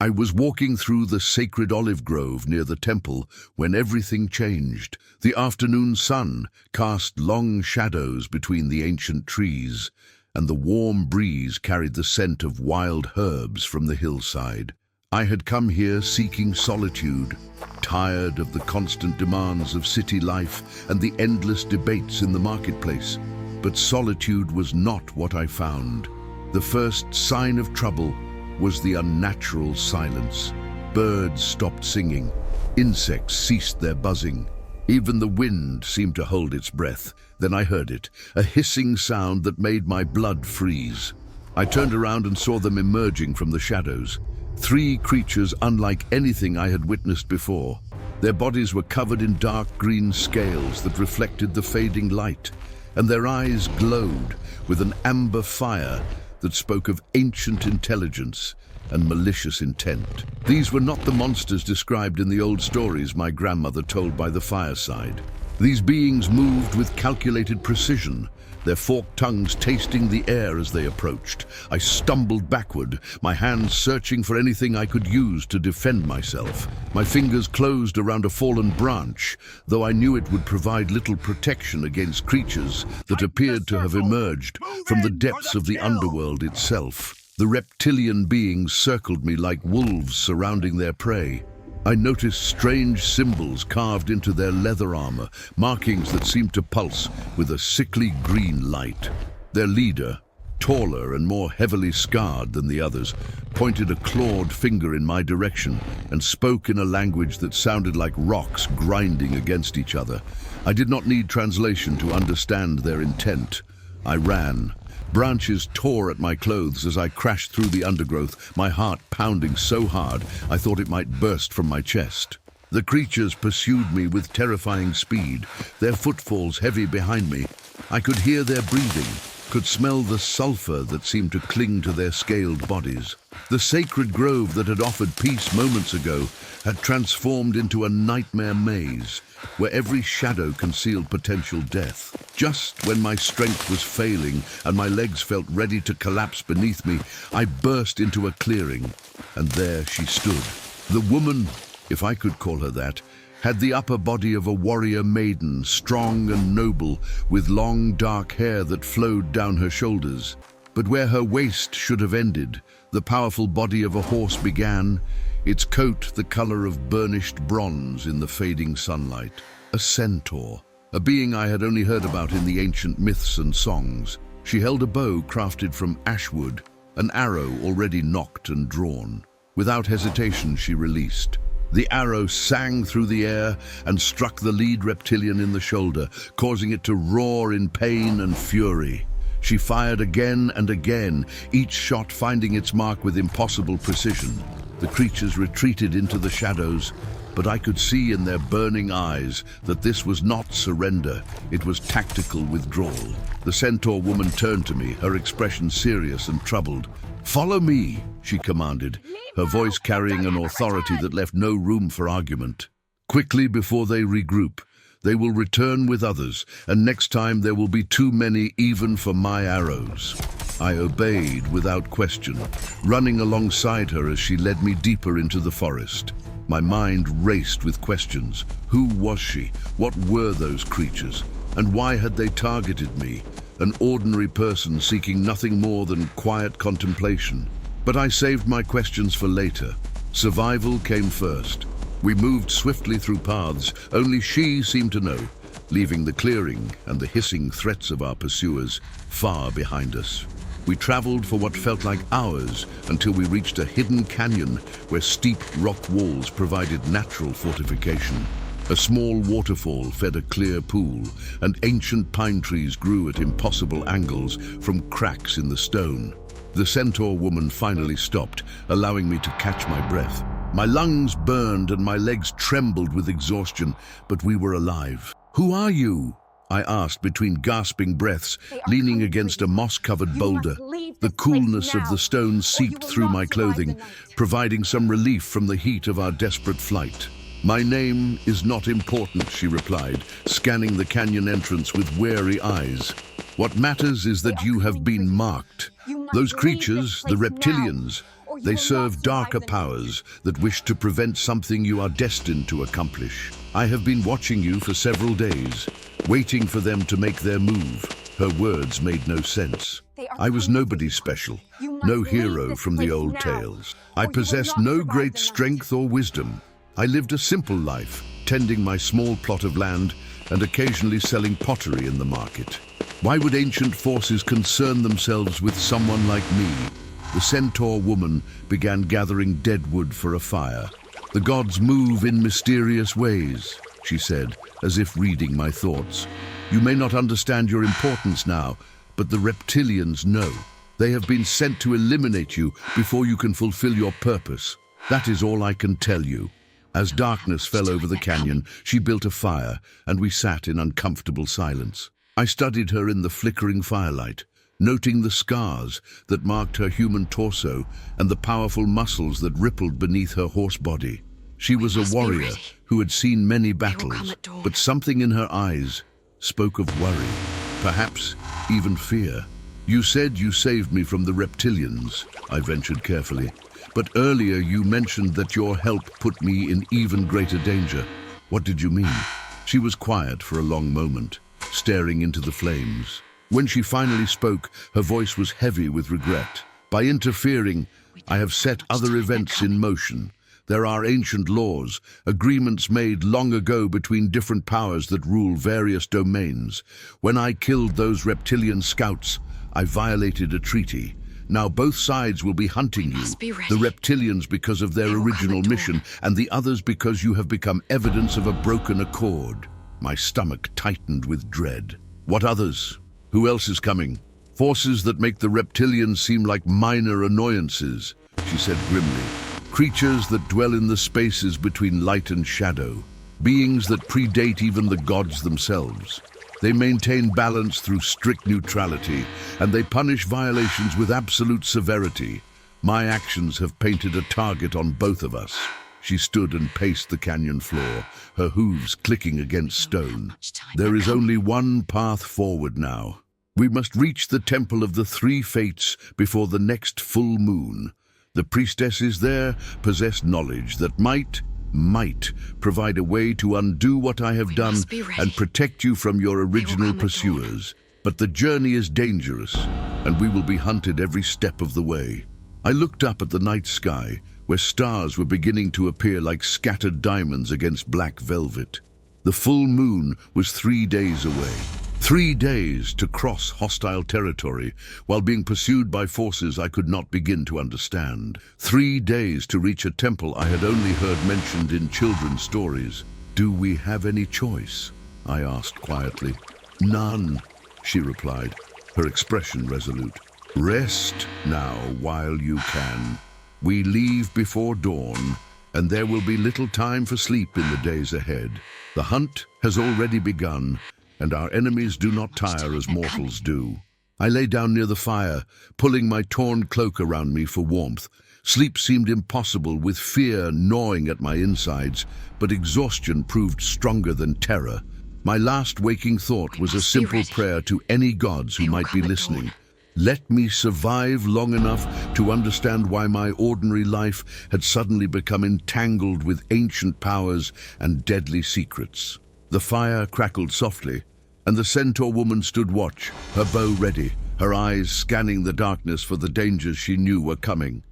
I was walking through the sacred olive grove near the temple when everything changed. The afternoon sun cast long shadows between the ancient trees, and the warm breeze carried the scent of wild herbs from the hillside. I had come here seeking solitude, tired of the constant demands of city life and the endless debates in the marketplace. But solitude was not what I found. The first sign of trouble was the unnatural silence. Birds stopped singing. Insects ceased their buzzing. Even the wind seemed to hold its breath. Then I heard it, a hissing sound that made my blood freeze. I turned around and saw them emerging from the shadows. 3 creatures unlike anything I had witnessed before. Their bodies were covered in dark green scales that reflected the fading light, and their eyes glowed with an amber fire that spoke of ancient intelligence and malicious intent. These were not the monsters described in the old stories my grandmother told by the fireside. These beings moved with calculated precision, their forked tongues tasting the air as they approached. I stumbled backward, my hands searching for anything I could use to defend myself. My fingers closed around a fallen branch, though I knew it would provide little protection against creatures that appeared to have emerged from the depths of the underworld itself. The reptilian beings circled me like wolves surrounding their prey. I noticed strange symbols carved into their leather armor, markings that seemed to pulse with a sickly green light. Their leader, taller and more heavily scarred than the others, pointed a clawed finger in my direction and spoke in a language that sounded like rocks grinding against each other. I did not need translation to understand their intent. I ran. Branches tore at my clothes as I crashed through the undergrowth, my heart pounding so hard I thought it might burst from my chest. The creatures pursued me with terrifying speed, their footfalls heavy behind me. I could hear their breathing, could smell the sulfur that seemed to cling to their scaled bodies. The sacred grove that had offered peace moments ago had transformed into a nightmare maze, where every shadow concealed potential death. Just when my strength was failing and my legs felt ready to collapse beneath me, I burst into a clearing, and there she stood. The woman, if I could call her that, had the upper body of a warrior maiden, strong and noble, with long dark hair that flowed down her shoulders. But where her waist should have ended, the powerful body of a horse began, its coat the color of burnished bronze in the fading sunlight. A centaur, a being I had only heard about in the ancient myths and songs. She held a bow crafted from ashwood, an arrow already nocked and drawn. Without hesitation, she released. The arrow sang through the air and struck the lead reptilian in the shoulder, causing it to roar in pain and fury. She fired again and again, each shot finding its mark with impossible precision. The creatures retreated into the shadows, but I could see in their burning eyes that this was not surrender, it was tactical withdrawal. The centaur woman turned to me, her expression serious and troubled. "Follow me," she commanded, her voice carrying an authority that left no room for argument. "Quickly before they regroup. They will return with others, and next time there will be too many even for my arrows." I obeyed without question, running alongside her as she led me deeper into the forest. My mind raced with questions. Who was she? What were those creatures? And why had they targeted me, an ordinary person seeking nothing more than quiet contemplation? But I saved my questions for later. Survival came first. We moved swiftly through paths only she seemed to know, leaving the clearing and the hissing threats of our pursuers far behind us. We traveled for what felt like hours until we reached a hidden canyon where steep rock walls provided natural fortification. A small waterfall fed a clear pool, and ancient pine trees grew at impossible angles from cracks in the stone. The centaur woman finally stopped, allowing me to catch my breath. My lungs burned and my legs trembled with exhaustion, but we were alive. "Who are you?" I asked between gasping breaths, leaning against a moss-covered boulder. The coolness of the stone seeped through my clothing, providing some relief from the heat of our desperate flight. "My name is not important," she replied, scanning the canyon entrance with wary eyes. "What matters is that you have been marked. Those creatures, the reptilians, They serve darker powers that wish to prevent something you are destined to accomplish. I have been watching you for several days, waiting for them to make their move. Her words made no sense. I was nobody special, no hero from the old tales. I possessed no great strength or wisdom. I lived a simple life, tending my small plot of land and occasionally selling pottery in the market. Why would ancient forces concern themselves with someone like me? The Centaur woman began gathering dead wood for a fire. The gods move in mysterious ways, she said, as if reading my thoughts. You may not understand your importance now, but the Reptilians know. They have been sent to eliminate you before you can fulfill your purpose. That is all I can tell you. As darkness fell over the canyon, she built a fire, and we sat in uncomfortable silence. I studied her in the flickering firelight, noting the scars that marked her human torso and the powerful muscles that rippled beneath her horse body. She was a warrior who had seen many battles, but something in her eyes spoke of worry, perhaps even fear. You said you saved me from the Reptilians, I ventured carefully, but earlier you mentioned that your help put me in even greater danger. What did you mean? She was quiet for a long moment, staring into the flames. When she finally spoke, her voice was heavy with regret. By interfering, I have set other events in motion. There are ancient laws, agreements made long ago between different powers that rule various domains. When I killed those Reptilian scouts, I violated a treaty. Now both sides will be hunting you, the Reptilians because of their original mission, and the others because you have become evidence of a broken accord. My stomach tightened with dread. What others? Who else is coming? Forces that make the Reptilians seem like minor annoyances, she said grimly. Creatures that dwell in the spaces between light and shadow. Beings that predate even the gods themselves. They maintain balance through strict neutrality, and they punish violations with absolute severity. My actions have painted a target on both of us. She stood and paced the canyon floor, her hooves clicking against stone. There is only one path forward now. We must reach the Temple of the Three Fates before the next full moon. The priestesses there possess knowledge that might provide a way to undo what I have done and protect you from your original pursuers. But the journey is dangerous, and we will be hunted every step of the way. I looked up at the night sky, where stars were beginning to appear like scattered diamonds against black velvet. The full moon was 3 days away. 3 days to cross hostile territory while being pursued by forces I could not begin to understand. 3 days to reach a temple I had only heard mentioned in children's stories. Do we have any choice? I asked quietly. None, she replied, her expression resolute. Rest now while you can. We leave before dawn, and there will be little time for sleep in the days ahead. The hunt has already begun, and our enemies do not tire as mortals do. I lay down near the fire, pulling my torn cloak around me for warmth. Sleep seemed impossible, with fear gnawing at my insides, but exhaustion proved stronger than terror. My last waking thought was a simple prayer to any gods who might be listening. Let me survive long enough to understand why my ordinary life had suddenly become entangled with ancient powers and deadly secrets. The fire crackled softly, and the Centaur woman stood watch, her bow ready, her eyes scanning the darkness for the dangers she knew were coming.